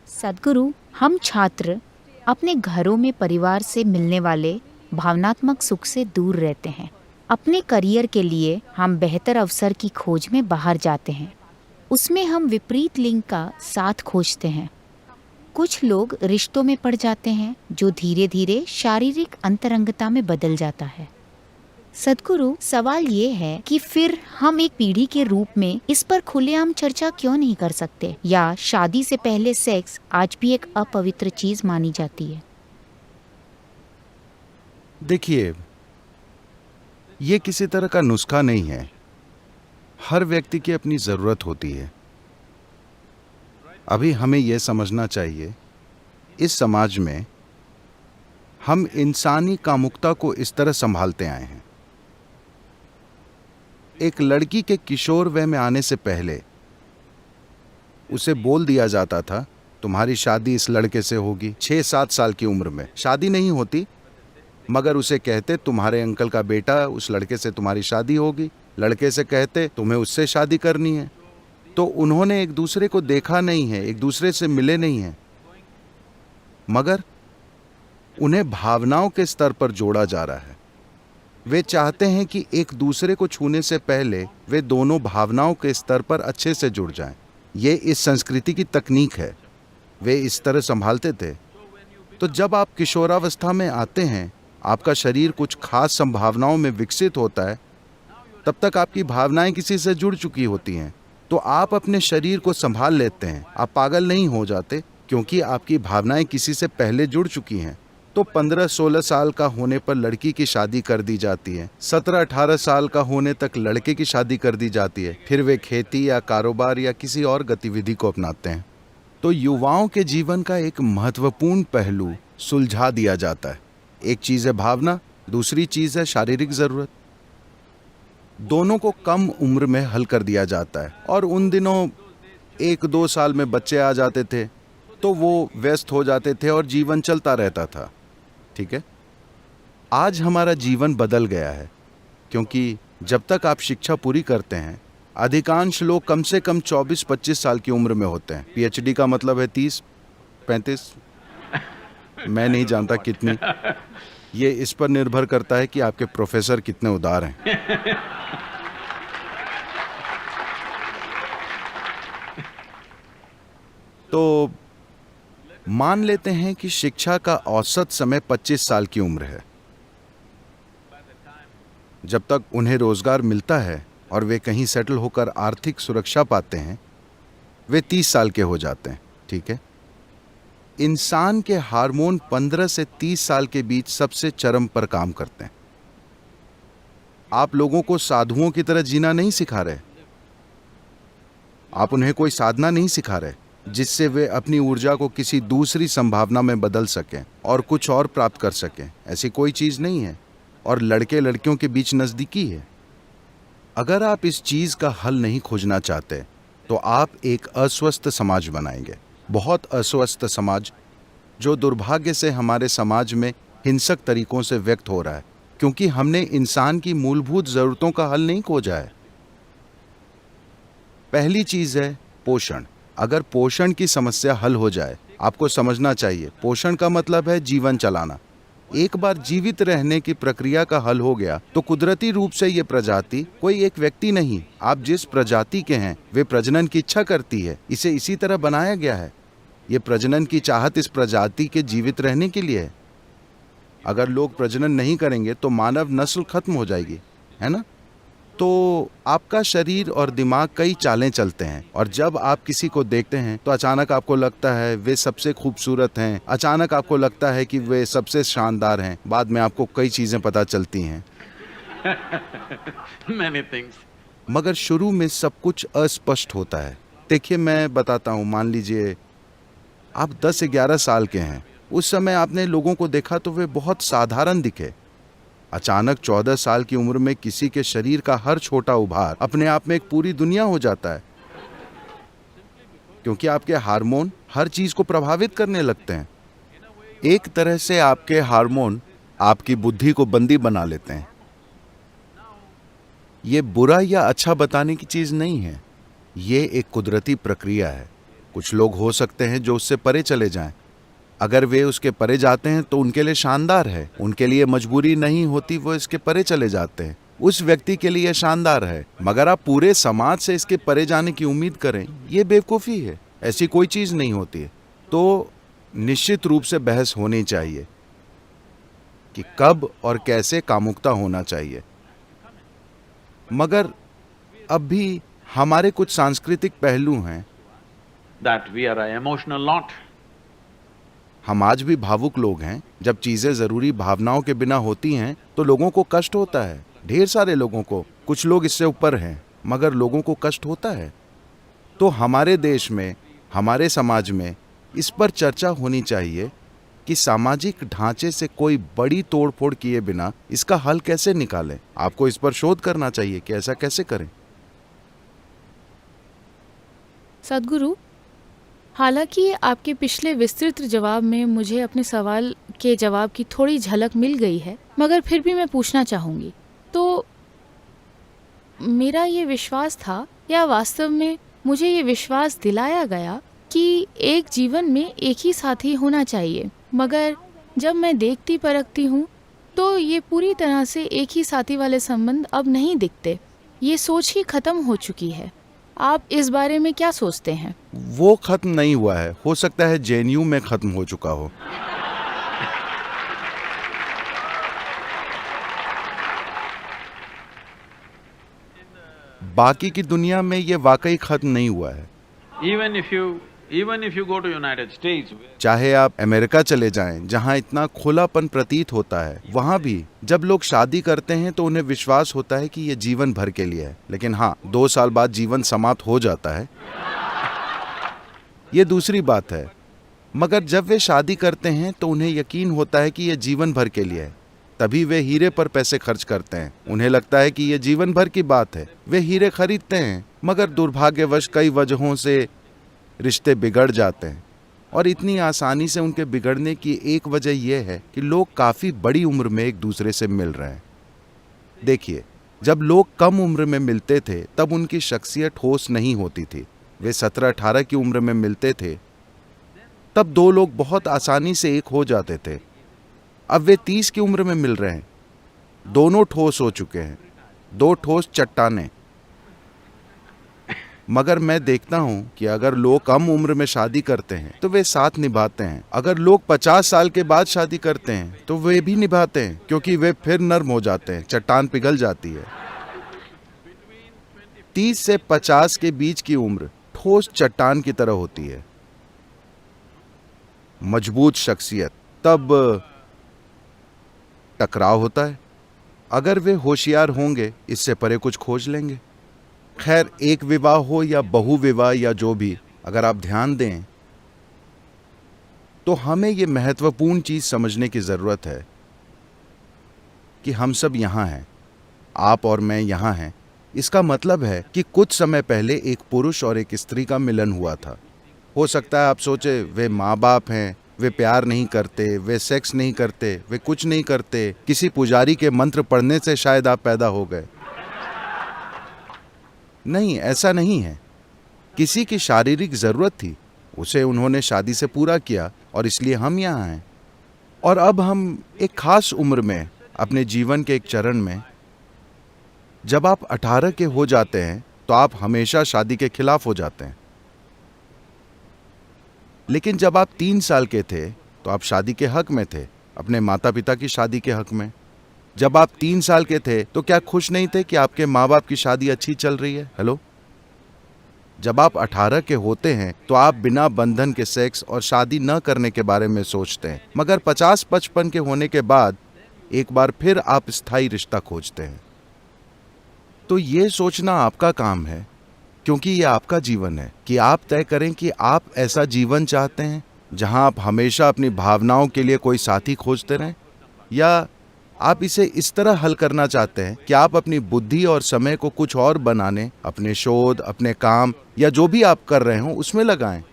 सद्गुरु, हम छात्र अपने घरों में परिवार से मिलने वाले भावनात्मक सुख से दूर रहते हैं। अपने करियर के लिए हम बेहतर अवसर की खोज में बाहर जाते हैं। उसमें हम विपरीत लिंग का साथ खोजते हैं। कुछ लोग रिश्तों में पड़ जाते हैं जो धीरे धीरे शारीरिक अंतरंगता में बदल जाता है। सद्गुरु, सवाल ये है कि फिर हम एक पीढ़ी के रूप में इस पर खुलेआम चर्चा क्यों नहीं कर सकते, या शादी से पहले सेक्स आज भी एक अपवित्र चीज मानी जाती है? देखिए, ये किसी तरह का नुस्खा नहीं है। हर व्यक्ति की अपनी जरूरत होती है। अभी हमें यह समझना चाहिए, इस समाज में हम इंसानी कामुकता को इस तरह संभालते आए हैं। एक लड़की के किशोर वय में आने से पहले उसे बोल दिया जाता था, तुम्हारी शादी इस लड़के से होगी। 6-7 साल की उम्र में शादी नहीं होती, मगर उसे कहते तुम्हारे अंकल का बेटा, उस लड़के से तुम्हारी शादी होगी। लड़के से कहते तुम्हें उससे शादी करनी है। तो उन्होंने एक दूसरे को देखा नहीं है, एक दूसरे से मिले नहीं हैं, मगर उन्हें भावनाओं के स्तर पर जोड़ा जा रहा है। वे चाहते हैं कि एक दूसरे को छूने से पहले वे दोनों भावनाओं के स्तर पर अच्छे से जुड़ जाएं। ये इस संस्कृति की तकनीक है। वे इस तरह संभालते थे। तो जब आप किशोरावस्था में आते हैं, आपका शरीर कुछ खास संभावनाओं में विकसित होता है। तब तक आपकी भावनाएं किसी से जुड़ चुकी होती हैं, तो आप अपने शरीर को संभाल लेते हैं। आप पागल नहीं हो जाते, क्योंकि आपकी भावनाएं किसी से पहले जुड़ चुकी हैं। तो 15-16 साल का होने पर लड़की की शादी कर दी जाती है। 17-18 साल का होने तक लड़के की शादी कर दी जाती है। फिर वे खेती या कारोबार या किसी और गतिविधि को अपनाते हैं। तो युवाओं के जीवन का एक महत्वपूर्ण पहलू सुलझा दिया जाता है। एक चीज है भावना, दूसरी चीज है शारीरिक जरूरत। दोनों को कम उम्र में हल कर दिया जाता है। और उन दिनों 1-2 साल में बच्चे आ जाते थे, तो वो व्यस्त हो जाते थे और जीवन चलता रहता था। ठीक है, आज हमारा जीवन बदल गया है, क्योंकि जब तक आप शिक्षा पूरी करते हैं, अधिकांश लोग कम से कम 24-25 साल की उम्र में होते हैं। पीएचडी का मतलब है 30-35, मैं नहीं जानता कितनी। ये इस पर निर्भर करता है कि आपके प्रोफेसर कितने उदार हैं। तो मान लेते हैं कि शिक्षा का औसत समय 25 साल की उम्र है। जब तक उन्हें रोजगार मिलता है और वे कहीं सेटल होकर आर्थिक सुरक्षा पाते हैं, वे 30 साल के हो जाते हैं। ठीक है, इंसान के हार्मोन 15 से 30 साल के बीच सबसे चरम पर काम करते हैं। आप लोगों को साधुओं की तरह जीना नहीं सिखा रहे। आप उन्हें कोई साधना नहीं सिखा रहे जिससे वे अपनी ऊर्जा को किसी दूसरी संभावना में बदल सकें और कुछ और प्राप्त कर सकें। ऐसी कोई चीज नहीं है। और लड़के लड़कियों के बीच नजदीकी है। अगर आप इस चीज का हल नहीं खोजना चाहते, तो आप एक अस्वस्थ समाज बनाएंगे। बहुत अस्वस्थ समाज, जो दुर्भाग्य से हमारे समाज में हिंसक तरीकों से व्यक्त हो रहा है, क्योंकि हमने इंसान की मूलभूत जरूरतों का हल नहीं खोजा है। पहली चीज है पोषण। अगर पोषण की समस्या हल हो जाए, आपको समझना चाहिए, पोषण का मतलब है जीवन चलाना। एक बार जीवित रहने की प्रक्रिया का हल हो गया, तो कुदरती रूप से ये प्रजाति कोई एक व्यक्ति नहीं, आप जिस प्रजाति के हैं वे प्रजनन की इच्छा करती है। इसे इसी तरह बनाया गया है। ये प्रजनन की चाहत इस प्रजाति के जीवित रहने के लिए है। अगर लोग प्रजनन नहीं करेंगे तो मानव नस्ल खत्म हो जाएगी, है ना? तो आपका शरीर और दिमाग कई चालें चलते हैं, और जब आप किसी को देखते हैं तो अचानक आपको लगता है वे सबसे खूबसूरत हैं, अचानक आपको लगता है कि वे सबसे शानदार हैं। बाद में आपको कई चीजें पता चलती हैं। Many things. मगर शुरू में सब कुछ अस्पष्ट होता है। देखिए, मैं बताता हूँ, मान लीजिए आप 10-11 साल के हैं। उस समय आपने लोगों को देखा तो वे बहुत साधारण दिखे। अचानक 14 साल की उम्र में किसी के शरीर का हर छोटा उभार अपने आप में एक पूरी दुनिया हो जाता है, क्योंकि आपके हार्मोन हर चीज को प्रभावित करने लगते हैं। एक तरह से आपके हार्मोन आपकी बुद्धि को बंदी बना लेते हैं। ये बुरा या अच्छा बताने की चीज नहीं है, ये एक कुदरती प्रक्रिया है। कुछ लोग हो सकते हैं जो उससे परे चले जाएं। अगर वे उसके परे जाते हैं तो उनके लिए शानदार है, उनके लिए मजबूरी नहीं होती, वो इसके परे चले जाते हैं, उस व्यक्ति के लिए शानदार है। मगर आप पूरे समाज से इसके परे जाने की उम्मीद करें, ये बेवकूफ़ी है। ऐसी कोई चीज़ नहीं होती है। तो निश्चित रूप से बहस होनी चाहिए कि कब और कैसे कामुकता होना चाहिए। मगर अब भी हमारे कुछ सांस्कृतिक पहलू हैं। that we are an emotional lot. हम आज भी भावुक लोग हैं। जब चीजें जरूरी भावनाओं के बिना होती हैं तो लोगों को कष्ट होता है, ढेर सारे लोगों को। कुछ लोग इससे ऊपर हैं, मगर लोगों को कष्ट होता है। तो हमारे देश में, हमारे समाज में इस पर चर्चा होनी चाहिए कि सामाजिक ढांचे से कोई बड़ी तोड़फोड़ किए बिना इसका हल कैसे निकालें। आपको इस पर शोध करना चाहिए कि ऐसा कैसे करें। सद्गुरु, हालांकि आपके पिछले विस्तृत जवाब में मुझे अपने सवाल के जवाब की थोड़ी झलक मिल गई है, मगर फिर भी मैं पूछना चाहूँगी। तो मेरा ये विश्वास था, या वास्तव में मुझे ये विश्वास दिलाया गया कि एक जीवन में एक ही साथी होना चाहिए, मगर जब मैं देखती परखती हूँ तो ये पूरी तरह से एक ही साथी वाले संबंध अब नहीं दिखते। ये सोच ही खत्म हो चुकी है। आप इस बारे में क्या सोचते हैं? वो खत्म नहीं हुआ है, हो सकता है जेएनयू में खत्म हो चुका हो। बाकी की दुनिया में ये वाकई खत्म नहीं हुआ है। Even if you go to United States, चाहे आप अमेरिका चले जाएं, जहां इतना खुलापन प्रतीत होता है, वहां भी जब लोग शादी करते हैं तो उन्हें विश्वास होता है कि ये जीवन भर के लिए है। लेकिन हाँ, 2 साल बाद जीवन समाप्त हो जाता है, ये दूसरी बात है। मगर जब वे शादी करते हैं तो उन्हें यकीन होता है कि ये जीवन भर के लिए है। तभी वे हीरे पर पैसे खर्च करते हैं। उन्हें लगता है कि ये जीवन भर की बात है। वे हीरे खरीदते हैं, मगर दुर्भाग्यवश कई वजहों से रिश्ते बिगड़ जाते हैं। और इतनी आसानी से उनके बिगड़ने की एक वजह यह है कि लोग काफ़ी बड़ी उम्र में एक दूसरे से मिल रहे हैं। देखिए, जब लोग कम उम्र में मिलते थे तब उनकी शख्सियत ठोस नहीं होती थी। वे 17-18 की उम्र में मिलते थे, तब 2 लोग बहुत आसानी से एक हो जाते थे। अब वे 30 की उम्र में मिल रहे हैं, दोनों ठोस हो चुके हैं, 2 ठोस चट्टानें। मगर मैं देखता हूं कि अगर लोग कम उम्र में शादी करते हैं तो वे साथ निभाते हैं। अगर लोग 50 साल के बाद शादी करते हैं तो वे भी निभाते हैं, क्योंकि वे फिर नर्म हो जाते हैं, चट्टान पिघल जाती है। 30 से 50 के बीच की उम्र ठोस चट्टान की तरह होती है, मजबूत शख्सियत। तब टकराव होता है। अगर वे होशियार होंगे, इससे परे कुछ खोज लेंगे। खैर, एक विवाह हो या बहुविवाह या जो भी, अगर आप ध्यान दें तो हमें ये महत्वपूर्ण चीज समझने की जरूरत है कि हम सब यहां हैं, आप और मैं यहां हैं। इसका मतलब है कि कुछ समय पहले एक पुरुष और एक स्त्री का मिलन हुआ था। हो सकता है आप सोचे वे माँ बाप हैं, वे प्यार नहीं करते, वे सेक्स नहीं करते, वे कुछ नहीं करते, किसी पुजारी के मंत्र पढ़ने से शायद आप पैदा हो गए। नहीं, ऐसा नहीं है। किसी की शारीरिक जरूरत थी, उसे उन्होंने शादी से पूरा किया और इसलिए हम यहाँ हैं। और अब हम एक खास उम्र में, अपने जीवन के एक चरण में, जब आप 18 के हो जाते हैं तो आप हमेशा शादी के खिलाफ हो जाते हैं। लेकिन जब आप 3 साल के थे तो आप शादी के हक में थे, अपने माता पिता की शादी के हक में। जब आप 3 साल के थे तो क्या खुश नहीं थे कि आपके माँ बाप की शादी अच्छी चल रही है? हेलो। जब आप 18 के होते हैं तो आप बिना बंधन के सेक्स और शादी न करने के बारे में सोचते हैं, मगर 50-55 के होने के बाद एक बार फिर आप स्थायी रिश्ता खोजते हैं। तो ये सोचना आपका काम है, क्योंकि ये आपका जीवन है, कि आप तय करें कि आप ऐसा जीवन चाहते हैं जहां आप हमेशा अपनी भावनाओं के लिए कोई साथी खोजते रहें, या आप इसे इस तरह हल करना चाहते हैं कि आप अपनी बुद्धि और समय को कुछ और बनाने, अपने शोध, अपने काम या जो भी आप कर रहे हो उसमें लगाएं।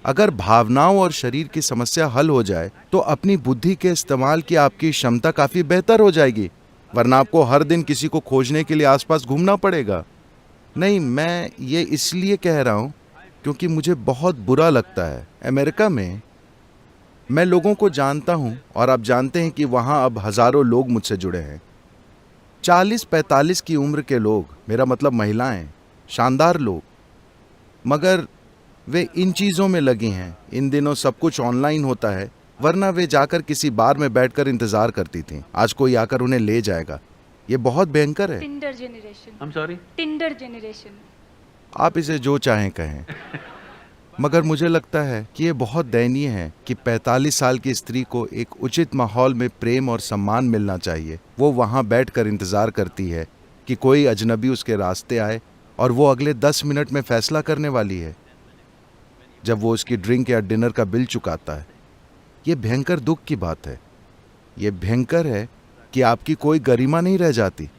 अगर भावनाओं और शरीर की समस्या हल हो जाए तो अपनी बुद्धि के इस्तेमाल की आपकी क्षमता काफी बेहतर हो जाएगी, वरना आपको हर दिन किसी को खोजने के लिए आसपास घूमना पड़ेगा। नहीं, मैं ये इसलिए कह रहा हूं क्योंकि मुझे बहुत बुरा लगता है। अमेरिका में मैं लोगों को जानता हूं और आप जानते हैं कि वहां अब हजारों लोग मुझसे जुड़े हैं। 40-45 की उम्र के लोग, मेरा मतलब महिलाएं, शानदार लोग, मगर वे इन चीज़ों में लगी हैं। इन दिनों सब कुछ ऑनलाइन होता है, वरना वे जाकर किसी बार में बैठकर इंतजार करती थीं। आज कोई आकर उन्हें ले जाएगा। ये बहुत भयंकर है। Tinder generation. I'm sorry? Tinder generation. आप इसे जो चाहें कहें, मगर मुझे लगता है कि ये बहुत दयनीय है कि 45 साल की स्त्री को एक उचित माहौल में प्रेम और सम्मान मिलना चाहिए। वो वहाँ बैठकर इंतजार करती है कि कोई अजनबी उसके रास्ते आए और वो अगले 10 मिनट में फैसला करने वाली है, जब वो उसकी ड्रिंक या डिनर का बिल चुकाता है। ये भयंकर दुख की बात है। ये भयंकर है कि आपकी कोई गरिमा नहीं रह जाती।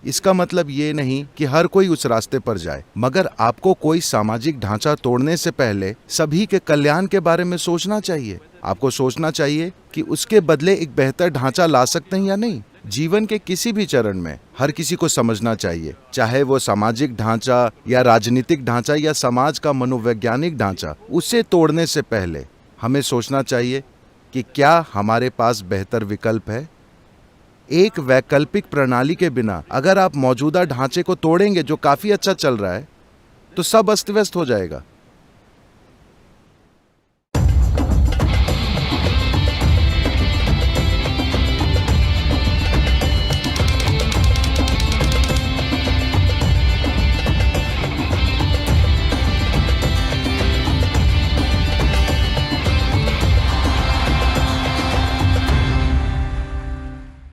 इसका मतलब ये नहीं कि हर कोई उस रास्ते पर जाए, मगर आपको कोई सामाजिक ढांचा तोड़ने से पहले सभी के कल्याण के बारे में सोचना चाहिए। आपको सोचना चाहिए कि उसके बदले एक बेहतर ढांचा ला सकते हैं या नहीं। जीवन के किसी भी चरण में हर किसी को समझना चाहिए, चाहे वो सामाजिक ढांचा या राजनीतिक ढांचा या समाज का मनोवैज्ञानिक ढांचा, उसे तोड़ने से पहले हमें सोचना चाहिए कि क्या हमारे पास बेहतर विकल्प है। एक वैकल्पिक प्रणाली के बिना अगर आप मौजूदा ढांचे को तोड़ेंगे जो काफी अच्छा चल रहा है, तो सब अस्त व्यस्त हो जाएगा।